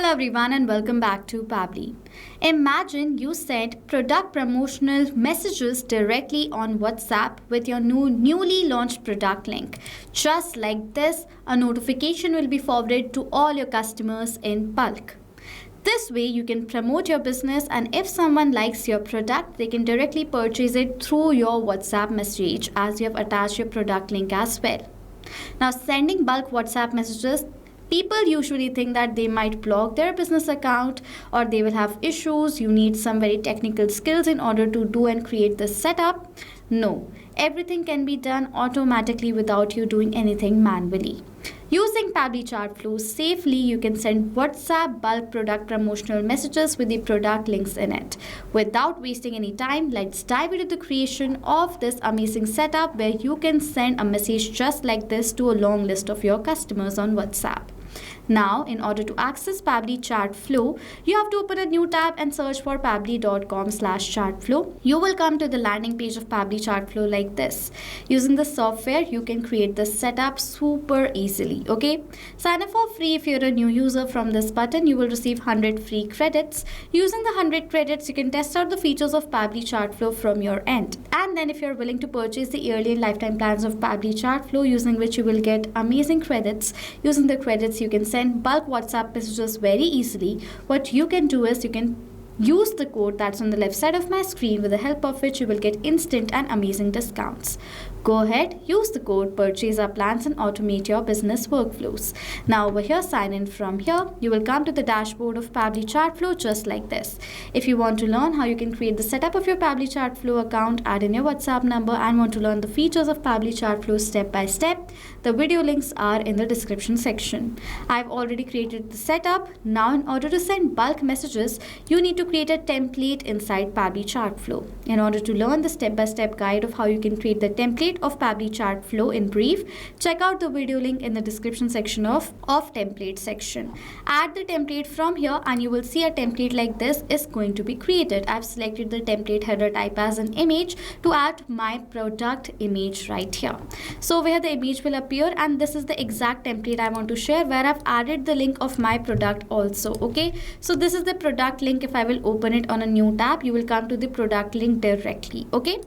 Hello everyone and welcome back to Pabbly. Imagine you send product promotional messages directly on WhatsApp with your newly launched product link. Just like this, a notification will be forwarded to all your customers in bulk. This way you can promote your business, and if someone likes your product, they can directly purchase it through your WhatsApp message as you have attached your product link as well. Now, sending bulk WhatsApp messages, people usually think that they might block their business account or they will have issues. You need some very technical skills in order to do and create this setup. No, everything can be done automatically without you doing anything manually. Using Pabbly Chatflow safely, you can send WhatsApp bulk product promotional messages with the product links in it. Without wasting any time, let's dive into the creation of this amazing setup where you can send a message just like this to a long list of your customers on WhatsApp. Now, in order to access Pabbly Chatflow, you have to open a new tab and search for pabbly.com/chatflow. You will come to the landing page of Pabbly Chatflow like this. Using the software, you can create this setup super easily. Okay, sign up for free if you're a new user. From this button, you will receive 100 free credits. Using the 100 credits, you can test out the features of Pabbly Chatflow from your end. And then if you're willing to purchase the yearly and lifetime plans of Pabbly Chatflow, using which you will get amazing credits. Using the credits, you can send bulk WhatsApp messages very easily. What you can do is you can use the code that's on the left side of my screen, with the help of which you will get instant and amazing discounts. Go ahead, use the code, purchase our plans and automate your business workflows. Now over here, sign in from here. You will come to the dashboard of Pabbly Chatflow just like this. If you want to learn how you can create the setup of your Pabbly Chatflow account, add in your WhatsApp number, and want to learn the features of Pabbly Chatflow step by step, the video links are in the description section. I've already created the setup. Now in order to send bulk messages, you need to create a template inside Pabbly Chatflow. In order to learn the step-by-step guide of how you can create the template of Pabbly Chatflow in brief, check out the video link in the description section of template section. Add the template from here and you will see a template like this is going to be created. I've selected the template header type as an image to add my product image right here. So over here the image will appear, and this is the exact template I want to share, where I've added the link of my product also. Okay, so this is the product link. If I will open it on a new tab, you will come to the product link directly. Okay,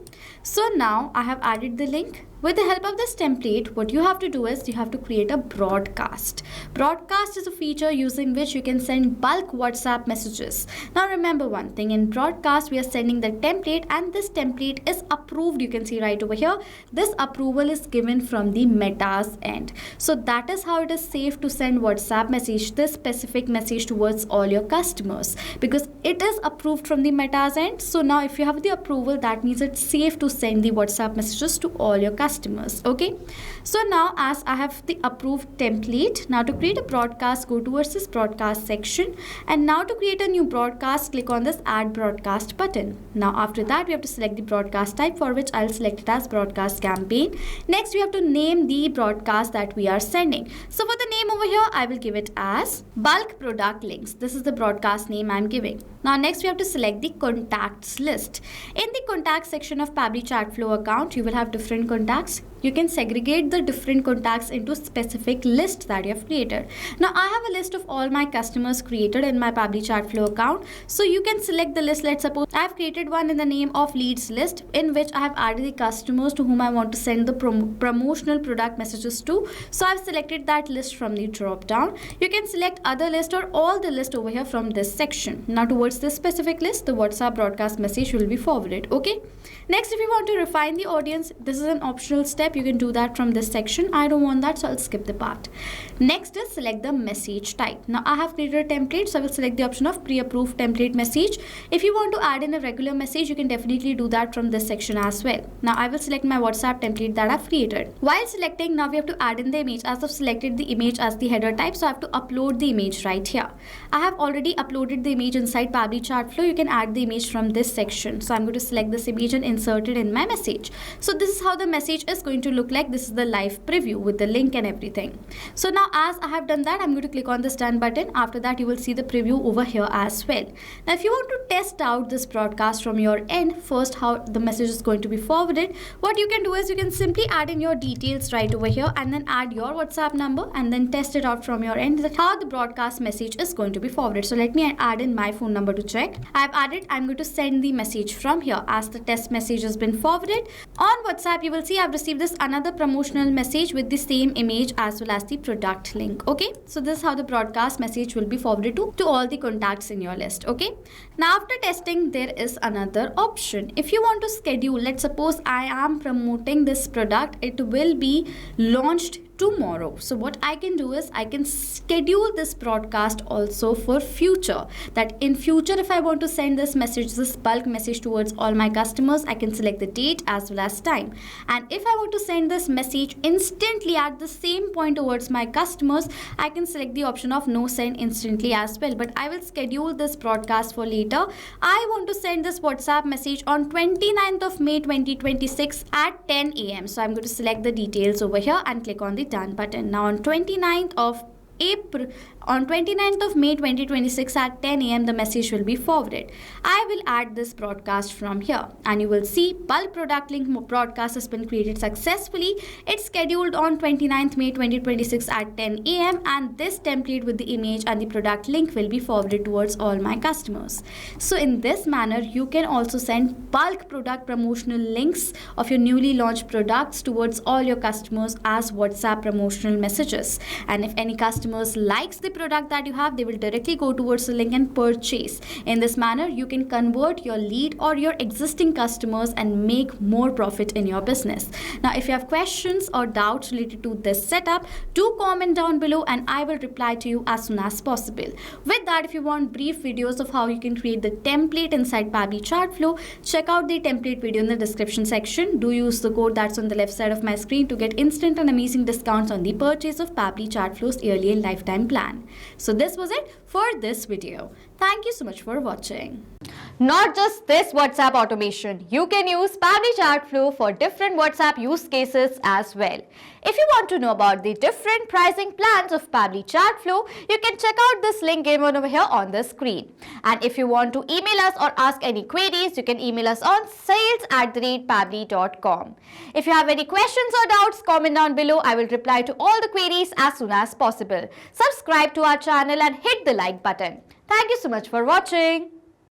so now I have added the link. With the help of this template, what you have to do is you have to create a broadcast. Broadcast is a feature using which you can send bulk WhatsApp messages. Now remember one thing, in broadcast we are sending the template, and this template is approved. You can see right over here, this approval is given from the Meta's end. So that is how it is safe to send WhatsApp message, this specific message, towards all your customers, because it is approved from the Meta's end. So now if you have the approval, that means it's safe to send the WhatsApp messages to all your customers. Okay, so now as I have the approved template, now to create a broadcast, go towards this broadcast section, and now to create a new broadcast, click on this add broadcast button. Now after that, we have to select the broadcast type, for which I'll select it as broadcast campaign. Next we have to name the broadcast that we are sending. So for the name over here, I will give it as bulk product links. This is the broadcast name I'm giving. Now next we have to select the contacts list. In the contacts section of Pabbly Chatflow account, you will have different contacts. You can segregate the different contacts into specific list that you have created. Now I have a list of all my customers created in my Pabbly Chatflow account. So you can select the list. Let's suppose I have created one in the name of leads list, in which I have added the customers to whom I want to send the promotional product messages to. So I've selected that list from the drop down. You can select other list or all the list over here from this section. Now towards this specific list, the WhatsApp broadcast message will be forwarded. Okay. Next, if you want to refine the audience, this is an optional step. You can do that from this section. I don't want that, so I'll skip the part. Next is select the message type. Now I have created a template, so I will select the option of pre-approved template message. If you want to add in a regular message, you can definitely do that from this section as well. Now I will select my WhatsApp template that I've created. While selecting, now we have to add in the image. As I've selected the image as the header type, so I have to upload the image right here. I have already uploaded the image inside Pabbly Chatflow. You can add the image from this section. So I'm going to select this image and insert it in my message. So this is how the message is going going to look like. This is the live preview with the link and everything. So now as I have done that, I'm going to click on this done button. After that, you will see the preview over here as well. Now if you want to test out this broadcast from your end, first how the message is going to be forwarded, what you can do is you can simply add in your details right over here and then add your WhatsApp number and then test it out from your end, that how the broadcast message is going to be forwarded. So let me add in my phone number to check. I've added. I'm going to send the message from here as the test message has been forwarded. On WhatsApp, you will see I've received this another promotional message with the same image as well as the product link. Okay, so this is how the broadcast message will be forwarded to all the contacts in your list. Okay, now after testing, there is another option. If you want to schedule, let's suppose I am promoting this product, it will be launched tomorrow. So what I can do is I can schedule this broadcast also for future, that in future if I want to send this message, this bulk message towards all my customers, I can select the date as well as time. And if I want to send this message instantly at the same point towards my customers, I can select the option of no send instantly as well. But I will schedule this broadcast for later. I want to send this WhatsApp message on 29th of May 2026 at 10 a.m. So I'm going to select the details over here and click on the done button. Now on 29th of May 2026 at 10 a.m. the message will be forwarded. I will add this broadcast from here and you will see bulk product link broadcast has been created successfully. It's scheduled on 29th May 2026 at 10 a.m. and this template with the image and the product link will be forwarded towards all my customers. So in this manner, you can also send bulk product promotional links of your newly launched products towards all your customers as WhatsApp promotional messages. And if any customer likes the product that you have, they will directly go towards the link and purchase. In this manner, you can convert your lead or your existing customers and make more profit in your business. Now, if you have questions or doubts related to this setup, do comment down below and I will reply to you as soon as possible. With that, if you want brief videos of how you can create the template inside Pabbly Chatflow, check out the template video in the description section. Do use the code that's on the left side of my screen to get instant and amazing discounts on the purchase of Pabbly Chatflow's yearly and lifetime plan. So this was it for this video. Thank you so much for watching. Not just this WhatsApp automation, you can use Pabbly Chatflow for different WhatsApp use cases as well. If you want to know about the different pricing plans of Pabbly Chatflow, you can check out this link given over here on the screen. And if you want to email us or ask any queries, you can email us on sales@pabbly.com. If you have any questions or doubts, comment down below. I will reply to all the queries as soon as possible. Subscribe to our channel and hit the like button. Thank you so much for watching.